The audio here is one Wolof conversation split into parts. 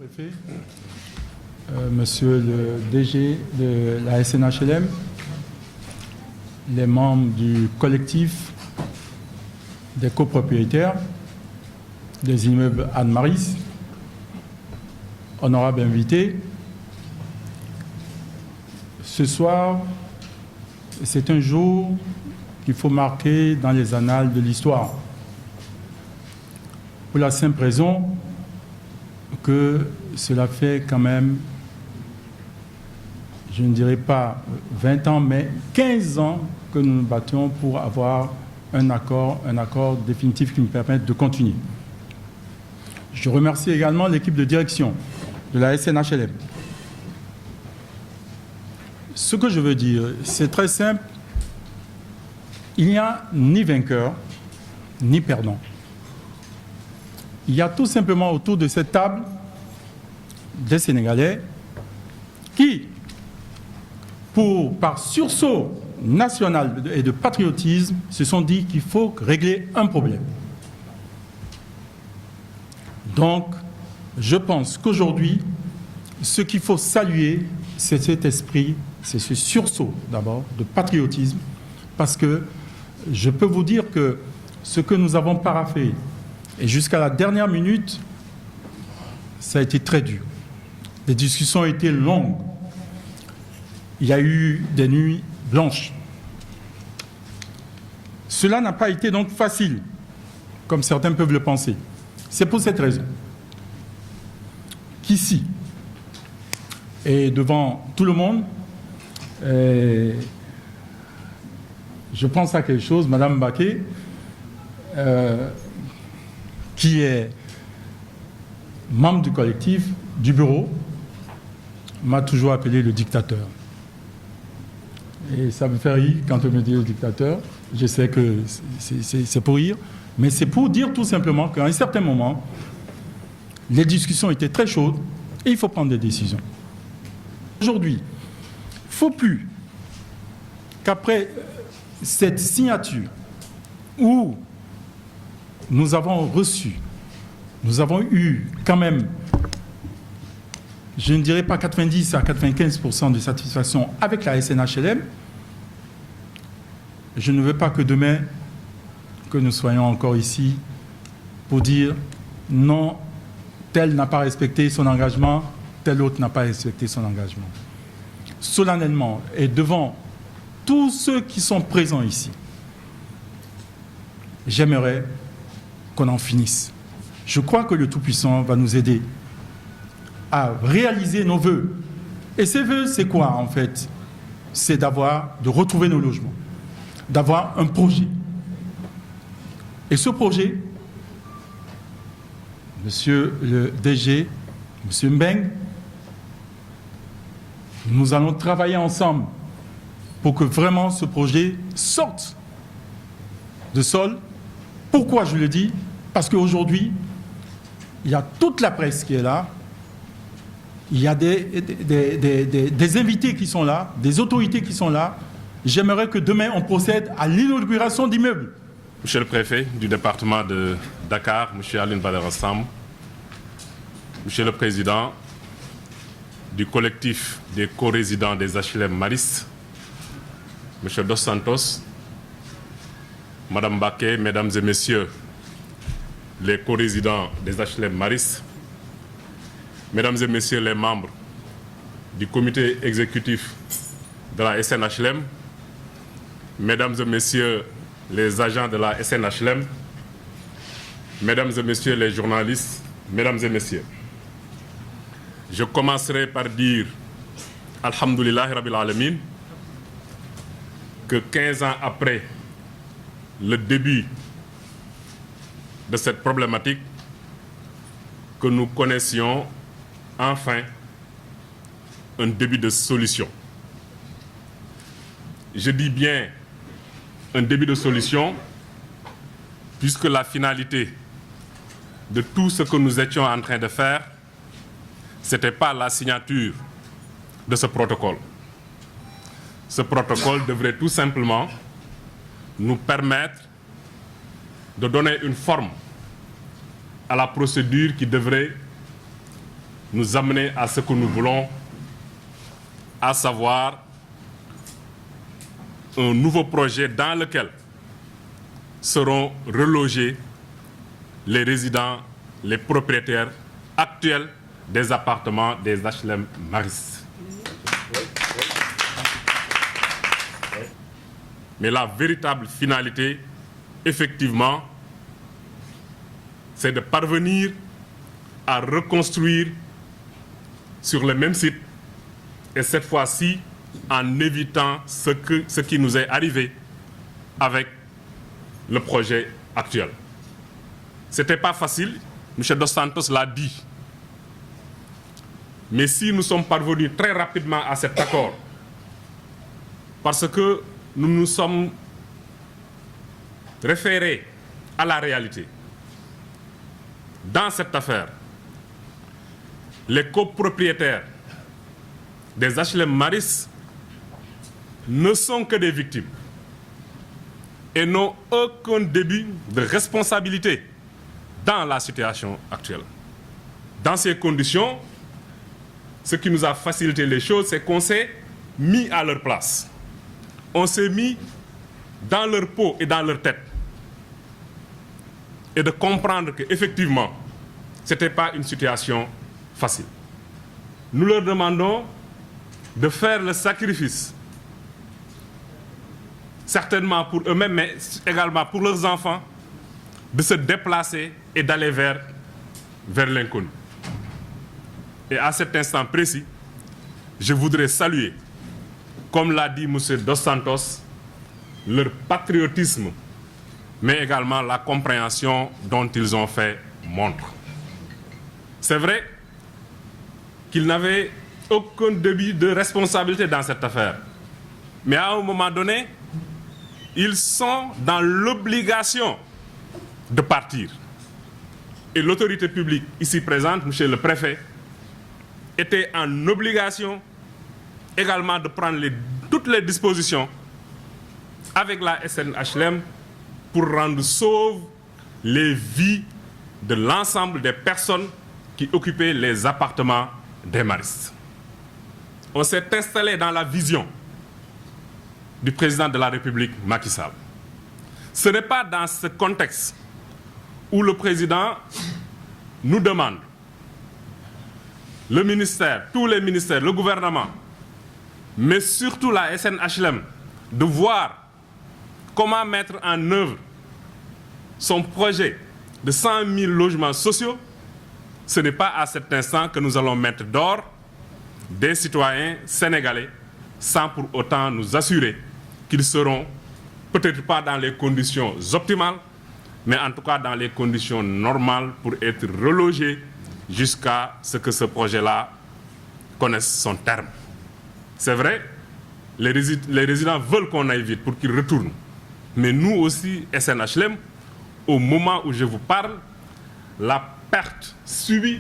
Préfet, Monsieur le DG de la SNHLM, les membres du collectif des copropriétaires des immeubles Anne-Maris, honorables invités, ce soir, c'est un jour qu'il faut marquer dans les annales de l'histoire. Pour la simple raison que cela fait quand même, je ne dirais pas 20 ans, mais 15 ans que nous nous battions pour avoir un accord définitif qui nous permette de continuer. Je remercie également l'équipe de direction de la SNHLM. Ce que je veux dire, c'est très simple. Il n'y a ni vainqueur, ni perdant. Il y a tout simplement autour de cette table des Sénégalais qui, par sursaut national et de patriotisme, se sont dit qu'il faut régler un problème. Donc, je pense qu'aujourd'hui, ce qu'il faut saluer, c'est cet esprit, c'est ce sursaut d'abord de patriotisme, parce que je peux vous dire que ce que nous avons paraphé, et jusqu'à la dernière minute, ça a été très dur. Les discussions ont été longues. Il y a eu des nuits blanches. Cela n'a pas été donc facile, comme certains peuvent le penser. C'est pour cette raison qu'ici, et devant tout le monde, je pense à quelque chose, Madame Baké, qui est membre du collectif, du bureau, m'a toujours appelé le dictateur. Et ça me fait rire quand on me dit le dictateur. Je sais que c'est pour rire, mais c'est pour dire tout simplement qu'à un certain moment, les discussions étaient très chaudes et il faut prendre des décisions. Aujourd'hui, il ne faut plus qu'après cette signature où nous avons reçu, nous avons eu quand même, je ne dirais pas 90 à 95% de satisfaction avec la SNHLM. Je ne veux pas que demain, que nous soyons encore ici pour dire non, tel n'a pas respecté son engagement, tel autre n'a pas respecté son engagement. Solennellement et devant tous ceux qui sont présents ici, j'aimerais qu'on en finisse. Je crois que le Tout-Puissant va nous aider à réaliser nos vœux. Et ces vœux, c'est quoi en fait? C'est de retrouver nos logements, d'avoir un projet. Et ce projet, Monsieur le DG, Monsieur Mbeng, nous allons travailler ensemble pour que vraiment ce projet sorte de sol. Pourquoi je le dis? Parce qu'aujourd'hui, il y a toute la presse qui est là, il y a des invités qui sont là, des autorités qui sont là. J'aimerais que demain, on procède à l'inauguration d'immeubles. Monsieur le préfet du département de Dakar, Monsieur Aline Badara Samb, Monsieur le président du collectif des co-résidents des HLM Maris, Monsieur Dos Santos, Madame Baké, Mesdames et Messieurs les co-résidents des HLM Maris, Mesdames et Messieurs les membres du comité exécutif de la SNHLM, Mesdames et Messieurs les agents de la SNHLM, Mesdames et Messieurs les journalistes, Mesdames et Messieurs, je commencerai par dire Alhamdoulillahi Rabbil Alamin que 15 ans après le début de cette problématique, que nous connaissions enfin un début de solution. Je dis bien un début de solution puisque la finalité de tout ce que nous étions en train de faire, ce n'était pas la signature de ce protocole. Ce protocole devrait tout simplement nous permettre de donner une forme à la procédure qui devrait nous amener à ce que nous voulons, à savoir un nouveau projet dans lequel seront relogés les résidents, les propriétaires actuels des appartements des HLM Maris. Mais la véritable finalité, effectivement, c'est de parvenir à reconstruire sur le même site, et cette fois-ci en évitant ce qui nous est arrivé avec le projet actuel. Ce n'était pas facile, M. Dos Santos l'a dit. Mais si nous sommes parvenus très rapidement à cet accord, parce que nous nous sommes référés à la réalité. Dans cette affaire, les copropriétaires des HLM Maris ne sont que des victimes et n'ont aucun début de responsabilité dans la situation actuelle. Dans ces conditions, ce qui nous a facilité les choses, c'est qu'on s'est mis à leur place. On s'est mis dans leur peau et dans leur tête. Et de comprendre qu'effectivement, ce n'était pas une situation facile. Nous leur demandons de faire le sacrifice, certainement pour eux-mêmes, mais également pour leurs enfants, de se déplacer et d'aller vers l'inconnu. Et à cet instant précis, je voudrais saluer, comme l'a dit M. Dos Santos, leur patriotisme, mais également la compréhension dont ils ont fait montre. C'est vrai qu'ils n'avaient aucun début de responsabilité dans cette affaire. Mais à un moment donné, ils sont dans l'obligation de partir. Et l'autorité publique ici présente, M. le préfet, était en obligation également de prendre toutes les dispositions avec la SNHLM pour rendre sauves les vies de l'ensemble des personnes qui occupaient les appartements des Maris. On s'est installé dans la vision du président de la République, Macky Sall. Ce n'est pas dans ce contexte où le président nous demande, le ministère, tous les ministères, le gouvernement, mais surtout la SNHLM, de voir comment mettre en œuvre son projet de 100 000 logements sociaux. Ce n'est pas à cet instant que nous allons mettre dehors des citoyens sénégalais sans pour autant nous assurer qu'ils seront peut-être pas dans les conditions optimales, mais en tout cas dans les conditions normales pour être relogés jusqu'à ce que ce projet-là connaisse son terme. C'est vrai, les résidents veulent qu'on aille vite pour qu'ils retournent. Mais nous aussi, SNHLM, au moment où je vous parle, la perte subie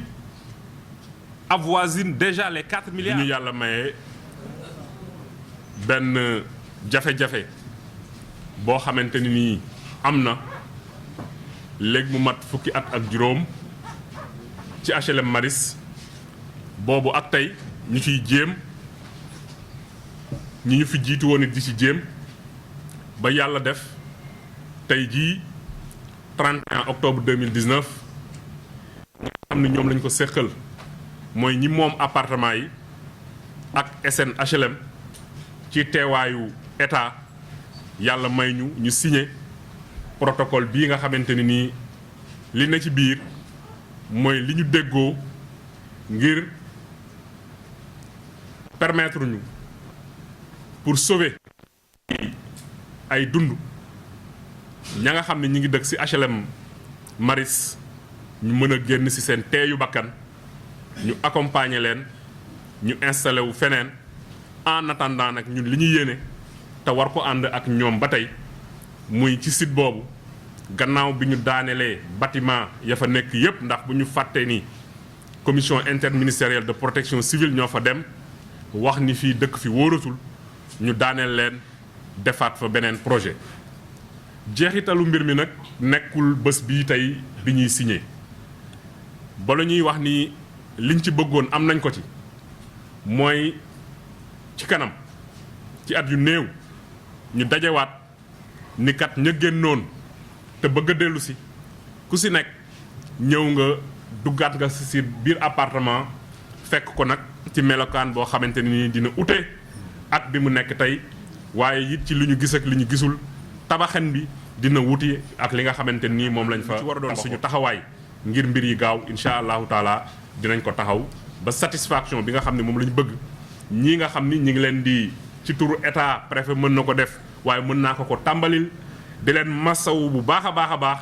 avoisine déjà les 4 milliards. Ñu yàlla maye benn jafe-jafe boo xamante ni nii am na léegi mu mat fukki at ak juróom ci HLM Maris boobu ak tey ñu ciy jéem ñi ñu fi jiitu woon it di ci jéem ba yàlla def tey jii 31 octobre 2019 ñi nga xam ne ñoom lañ ko seqal mooy ñi moom appartement yi ak SNHLM ci teewaayu état yàlla may ñu signé protocole bii nga xamante ni nii li na ci biir mooy li ñu déggoo ngir permettre ñu pour sauver ay dund ña nga xam ne ñi ngi dëkk ci HLM Maris ñu mën a génn ci seen teeyu bakkan ñu accompagner leen ñu installé wu feneen en attendant nag ñun li ñu yéene te war ko ànd ak ñoom ba tey muy ci site boobu gannaaw bi ñu daanelee bâtiment ya fa nekk yépp ndax bu ñu fàttee ni commission interministérielle de protection civile ñoo fa dem wax ni fii dëkk fi wóoratul ñu daaneel leen defaat fa beneen projet jeexitalu mbir mi nag nekkul bés bii tey bi ñuy signé ba la ñuy wax ni liñ ci bëggoon am nañ ko ci mooy ci kanam ci at yu néew ñu dajewaat ni kat ña génnoon te bëgg a dellu si ku si nekk ñëw nga duggaat nga si biir appartement fekk ko nag ci melokaan boo xamante ni dina ute ak bi mu nekk tey waaye it ci li ñu gis ak li ñu gisul tabaxen bi dina wuti ak li nga xamante nii moom lañ fa war a doon suñu taxawaay ngir mbir yi gaaw incha allahu taala dinañ ko taxaw ba satisfaction bi nga xam ne moom la ñu bëgg ñii nga xam ni ñi ngi leen di ci turu état préfet mën na ko def waaye mën naa ko tàmbalil di leen masawu bu baax a baax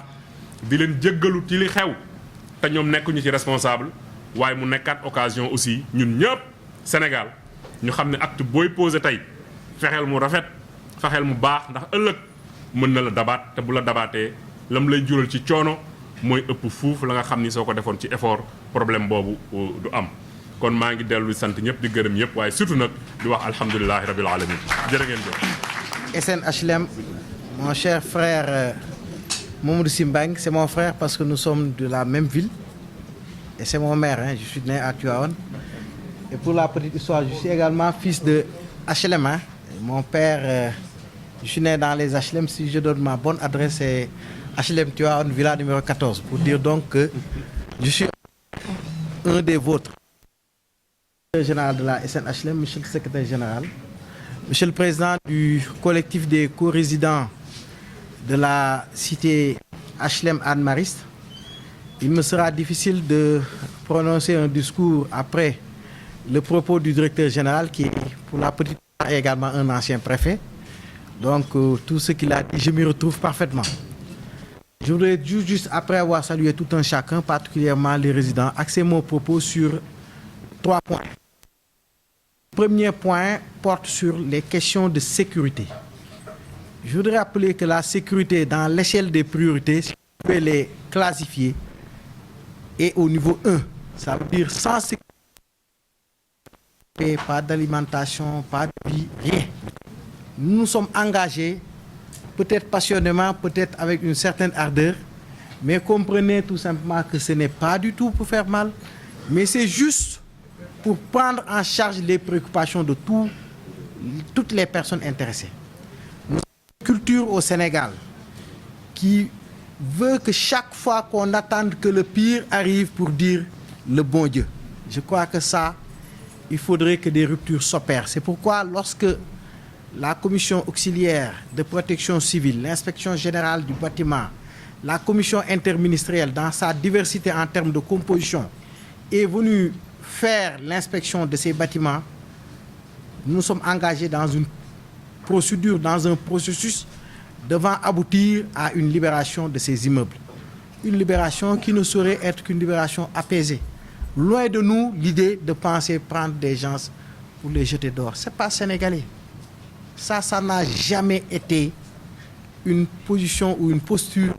di leen jéggalu ci li xew te ñoom nekkuñu ci responsable waaye mu nekkaat occasion aussi ñun ñëpp Sénégal ñu xam ne acte booy posé tey fexeel mu rafet fexeel mu baax ndax ëllëg mën na la dabaat te bu la dabaatee lam lay jural ci coono mooy ëpp fuuf la nga xam ni soo ko defoon ci effort problème boobu du am kon maa ngi dellu sant ñëpp di gërëm ñëpp waaye surtout nag di wax alhamdulilahi rabil alamin jërë ngeen jëf. SNHLM, mon cher frère Mamadou Sy Mbengue, c'est mon frère parce que nous sommes de la même ville et c'est mon maire, hein, je suis né à Tivaouane. Et pour la petite histoire, je suis également fils de HLM. Hein. Mon père, je suis né dans les HLM. Si je donne ma bonne adresse, c'est HLM Tivaouane, villa numéro 14. Pour dire donc que je suis un des vôtres. Le général de la SNHLM, monsieur le secrétaire général, monsieur le président du collectif des co-résidents de la cité HLM Anne-Mariste, il me sera difficile de prononcer un discours après le propos du directeur général qui, pour la petite part, est également un ancien préfet. Donc, tout ce qu'il a dit, je m'y retrouve parfaitement. Je voudrais juste, après avoir salué tout un chacun, particulièrement les résidents, axer mon propos sur 3 points. Le premier point porte sur les questions de sécurité. Je voudrais rappeler que la sécurité, dans l'échelle des priorités, si vous pouvez les classifier, est au niveau 1. Ça veut dire sans sécurité, pas d'alimentation, pas de vie, rien. Nous nous sommes engagés, peut-être passionnément, peut-être avec une certaine ardeur, mais comprenez tout simplement que ce n'est pas du tout pour faire mal, mais c'est juste pour prendre en charge les préoccupations de toutes les personnes intéressées. Nous avons une culture au Sénégal qui veut que chaque fois qu'on attende que le pire arrive pour dire le bon Dieu. Je crois que ça, il faudrait que des ruptures s'opèrent. C'est pourquoi lorsque la commission auxiliaire de protection civile, l'inspection générale du bâtiment, la commission interministérielle dans sa diversité en termes de composition est venue faire l'inspection de ces bâtiments, nous sommes engagés dans une procédure, dans un processus devant aboutir à une libération de ces immeubles. Une libération qui ne saurait être qu'une libération apaisée. Loin de nous l'idée de penser prendre des gens pour les jeter dehors. Ce n'est pas sénégalais. Ça n'a jamais été une position ou une posture.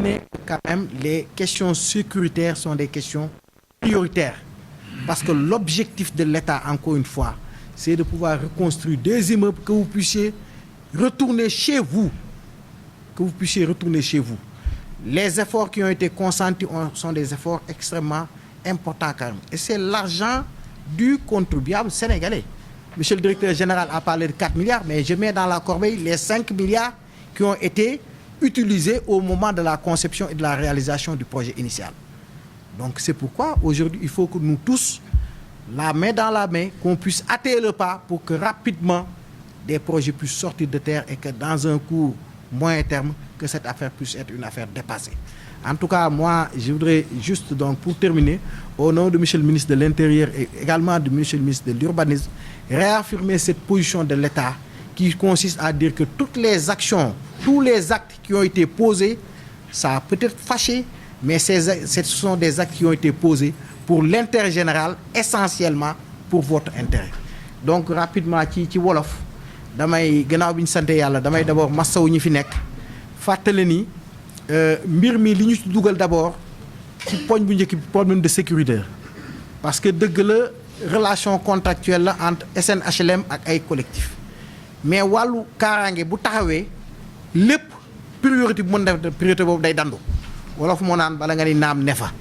Mais quand même, les questions sécuritaires sont des questions prioritaires. Parce que l'objectif de l'État, encore une fois, c'est de pouvoir reconstruire des immeubles que vous puissiez retourner chez vous. Que vous puissiez retourner chez vous. Les efforts qui ont été consentis sont des efforts extrêmement importants quand même. Et c'est l'argent du contribuable sénégalais. Monsieur le directeur général a parlé de 4 milliards, mais je mets dans la corbeille les 5 milliards qui ont été utilisés au moment de la conception et de la réalisation du projet initial. Donc c'est pourquoi aujourd'hui il faut que nous tous, la main dans la main, qu'on puisse hâter le pas pour que rapidement des projets puissent sortir de terre et que dans un court moyen terme, que cette affaire puisse être une affaire dépassée. En tout cas, moi, je voudrais juste, donc, pour terminer, au nom de monsieur le ministre de l'Intérieur et également de monsieur le ministre de l'Urbanisme, réaffirmer cette position de l'État qui consiste à dire que toutes les actions, tous les actes qui ont été posés, ça a peut-être fâché, mais ce sont des actes qui ont été posés pour l'intérêt général, essentiellement pour votre intérêt. Donc, rapidement, ci wolof, damay gannaaw bi ñu sant yàlla damay d'abord massawu ñi fi nekk fàttali ni mbir mi li ñu ci dugal d'abord ci poñ bu njëkk bi problème de sécurité parce que dëgg la relation contractuelle la entre SNHLM ak ay collectif mais wàllu kaaraange bu taxawee lépp priorité bu mën def priorité boobu day dandu wolof moo naan bala nga ni naam ne fa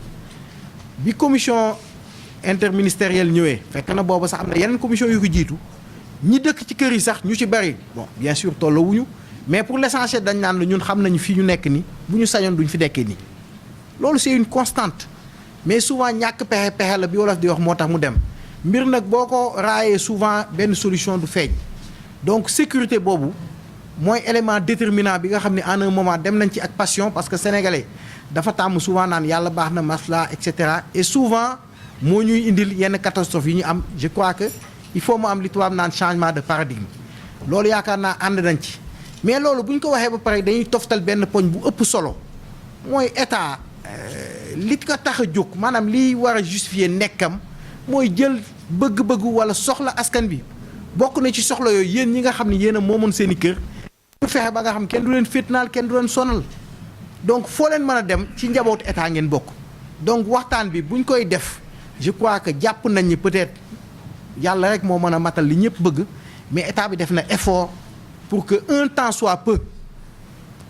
bi commission interministérielle ñëwee fekk na boobu sax am na yeneen commission yu ko jiitu ñi dëkk ci kër yi sax ñu ci bari bon bien sûr tolloowuñu mais pour l'essentiel dañ naan la ñun xam nañu fii ñu nekk ni bu ñu sañoon duñ fi nekkee nii loolu c'est une constante mais souvent ñàkk pexe la bi wolof di wax moo tax mu dem mbir nag boo ko raayee souvent benn solution du feeñ donc sécurité boobu mooy élément déterminant bi nga xam ne en un moment dem nañ ci ak passion parce que sénégalais dafa tàmm souvent naan yàlla baax na masla et cetera et souvent moo ñuy indil yenn catastrophe yi ñu am je crois que il faut mu am li tubaab naan changement de paradigme loolu yaakaar naa ànd nañ ci mais loolu bu ñu ko waxee ba pare dañuy toftal benn poñ bu ëpp solo mooy état li ko tax a jóg maanaam liy war a justifier nekkam mooy jël bëgg-bëggu wala soxla askan bi bokk na ci soxla yooyu yéen ñi nga xam ne yéen a moomoon seen i kër ñu fexe ba nga xam kenn du leen féetnaal kenn du leen sonal donc foo leen mën a dem ci njabootu état ngeen bokk donc waxtaan bi buñ koy def je crois que jàpp nañ ni peut-être yàlla rek moo mën a matal li ñëpp bëgg mais état bi def na effort pour que un temps soit peu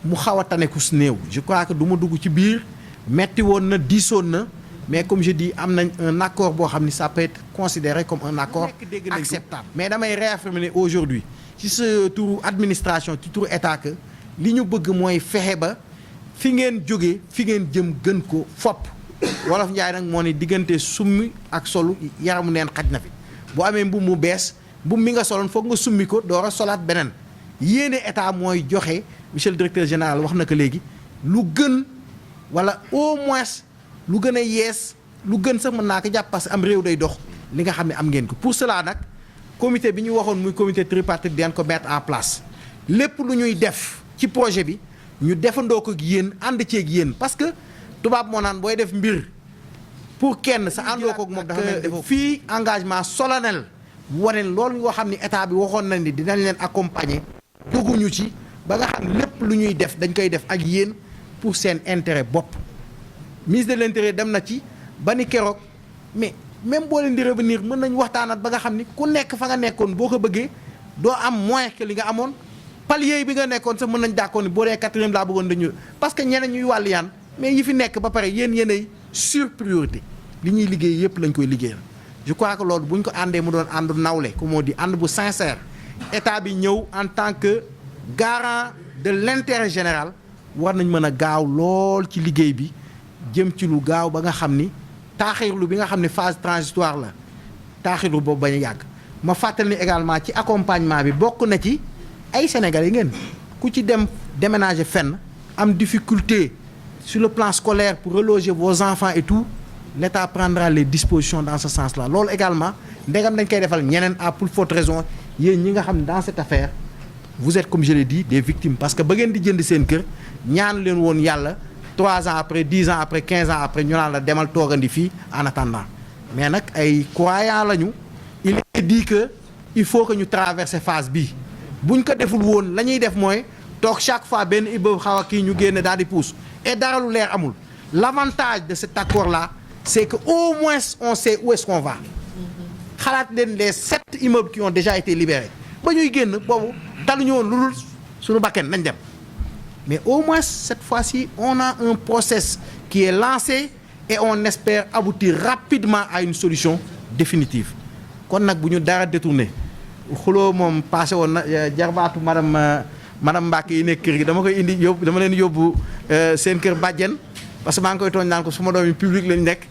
mu xaw a tane ku si néew je crois que du ma dugg ci biir metti woon na diisoon na mais comme je dis am nañ un accord boo xam ni ça peut être considéré comme un accord acceptable mais damay réaffirmer aujourd'hui ci sa turu administration ci turu état que li ñu bëgg mooy fexe ba fi ngeen jógee fi ngeen jëm gën ko fopp wolof njaay nag moo ne diggante summi ak solu yaramu neen xaj na fi boo amee mbubb mu bees mbubb mi nga soloon foog nga summi ko door a solaat beneen yéene état mooy joxe monsieur le directeur général wax na ko léegi lu gën wala au moins lu gën a yees lu gën sax mën naa ko jàpp parce que am réew day dox li nga xam ne am ngeen ko pour cela nag comité bi ñu waxoon muy comité tripartite deen ko mettre en place lépp lu ñuy def ci projet bi ñu defandoo ko ak yéen ànd ceeg yéen parce que tubaab moo naan booy def mbir pour kenn sa àndoo ko ak moom dafa mel defoo fii engagement solennel wane loolu nga xam ni état bi waxoon nañ ni dinañ leen accompagner dugguñu ci ba nga xam lépp lu ñuy def dañ koy def ak yéen pour seen intérêt bopp ministre de l'intérieur dem na ci ba ni keroog mais même boo leen di revenir mën nañ waxtaanat ba nga xam ni ku nekk fa nga nekkoon boo ko bëggee doo am moins que li nga amoon palier bi nga nekkoon sax mën nañ d'accord ni boo dee 4e laa bëggoon dañu parce que ñeneen ñuy wàll yaan mais yi fi nekk ba pare yéenay sur priorité li ñuy liggéey yëpp lañ koy liggéeyal je crois que loolu bu ñu ko àndee mu doon àndu nawle comme on dit ànd bu sincère état bi ñëw en tant que garant de l'intérêt général war nañ mën a gaaw lool ci liggéey bi jëm ci lu gaaw ba nga xam ni taaxirlu bi nga xam ne phase transitoire la taaxirlu boobu bañ a yàgg ma fàttali ni également ci accompagnement bi bokk na ci ay sénégalais ngeen ku ci dem déménager fenn am difficulté sur le plan scolaire pour reloger vos enfants et tout l'État prendra les dispositions dans ce sens-là loolu également ndegam dañ koy defal ñeneen à pour forte raison yéen ñi nga xam ne dans cette affaire vous êtes comme je l'ai dit des victimes parce que ba ngeen di jënd seen kër ñaan leen woon yàlla 3 ans après 10 ans après 15 ans après ñu naan la demal toogandi fii en attendant mais nag ay croyants lañu il est dit que il faut que ñu traverser phase bii buñ ko deful woon la ñuy def mooy toog chaque fois benn iba xaw a kii ñu génne daal di pousse et dara lu leer amul l'avantage de cet accord là c'est que au moins on sait où est-ce qu'on va xalaat leen les 7 immeubles qui ont déjà été libérés ba ñuy génn boobu taluñu woon lu dul suñu bakken nañ dem mais au moins cette fois-ci on a un process qui est lancé et on espère aboutir rapidement à une solution définitive kon nag bu ñu dara détourné xuloo moom passé woon na jarbaatu madame Mbacke yi nekk kër gi dama koy indi yóbbu dama leen yóbbu seen kër bàjjen parce que maa ngi koy tooñ naan ko suma doom yi public lañ nekk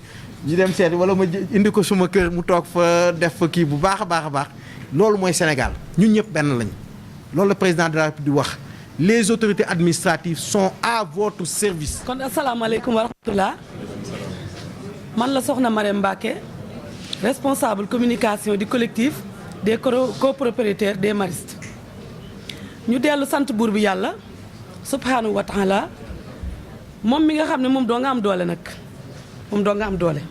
ñu dem seet wala ma indi ko suma kër mu toog fa def fa kii bu baax a baax a baax loolu mooy Sénégal ñun ñëpp benn lañ loolu le président de la République wax les autorités administratives sont à votre service. kon asalaamaaleykum wa rahmatulah man la soxna Marème Mbacke responsable communication du collectif des copropriétaires des maristes ñu dellu sant buur bi yàlla subhanahu wa taala moom mi nga xam ne moom doo nga am doole nag moom doo nga am doole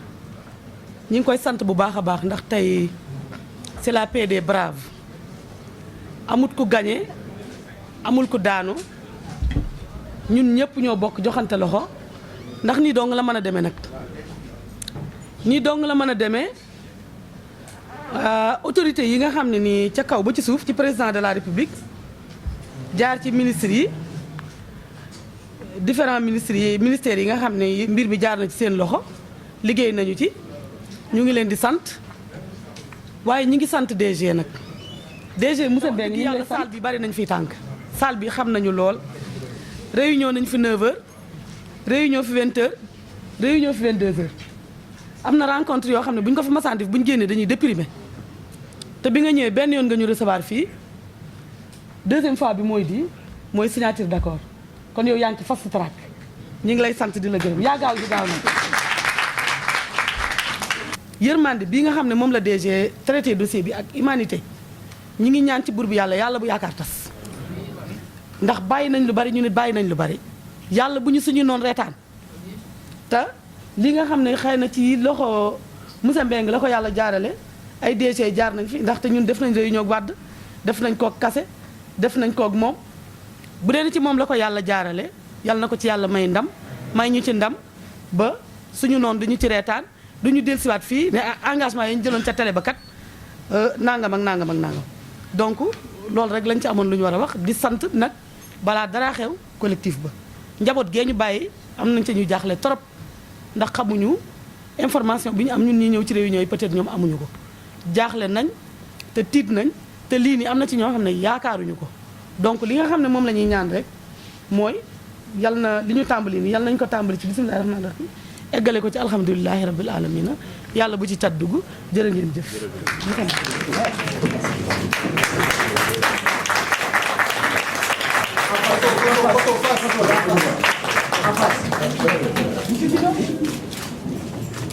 ñi ngi koy sant bu baax a baax ndax tey c'est la paix des braves amut ku gagné amul ku daanu ñun ñëpp ñoo bokk joxante loxo ndax nii dong la mën a demee nag nii dong la mën a demee autorités yi nga xam ne nii ca kaw ba ci suuf ci président de la république jaar ci ministres yi différents ministères yi nga xam ne mbir mi jaar na ci seen loxo liggéey nañu ci ñu ngi leen di sant waaye ñi ngi sant DG nag DG monsieur Mbengue ñu ngi lay salle bi bari nañ fi tànk salle bi xam nañu lool réunion nañ fi 9h réunion fi 20h réunion fi 22h am na rencontre yoo xam ne bu ñu ko fi masaan def bu ñu génnee dañuy déprimer te bi nga ñëwee benn yoon nga ñu recevoir fii deuxième fois bi mooy signature d'accord kon yow yaa ngi ci fast track ñi ngi lay sant di la gërëm yaa gaaw ji gaaw na yërmande bii nga xam ne moom la DG traité dossier bi ak humanité ñi ngi ñaan ci buur bi yàlla bu yaakaar tas ndax bàyyi nañ lu bari ñu nit bàyyi nañ lu bari yàlla bu ñu suñu noon reetaan te li nga xam ne xëy na ci loxo monsieur Mbengue la ko yàlla jaarale ay DG jaar nañ fi ndaxte ñun def nañ réunion ak Wade def nañ kook Kase def nañ kook moom bu dee ci moom la ko yàlla jaarale yàlla na ko ci yàlla may ndam may ñu ci ndam ba suñu noonu duñu ci reetaan duñu dellusiwaat fii ne engagement yi ñu jëloon ca télé ba kat nangam ak nangam ak nangam donc loolu rek lañ ci amoon lu ñu war a wax di sant nag balaa dara xew collectif ba njaboot gee ñu bàyyi am nañ ca ñu jaaxle trop ndax xamuñu information bi ñu am ñun ñi ñëw ci réunion yi peut-être ñoom amuñu ko jaaxle nañ te tiit nañ te lii nii am na ci ñoo xam ne yaakaaruñu ko donc li nga xam ne moom la ñuy ñaan rek mooy yal na li ñu tàmbali nii yal nañ ko tàmbali ci bismillahi rahmaani rahim eggale ko ci alhamdulilahi rabbil alamina yàlla bu ci cat dugg jërë ngeen jëf Apa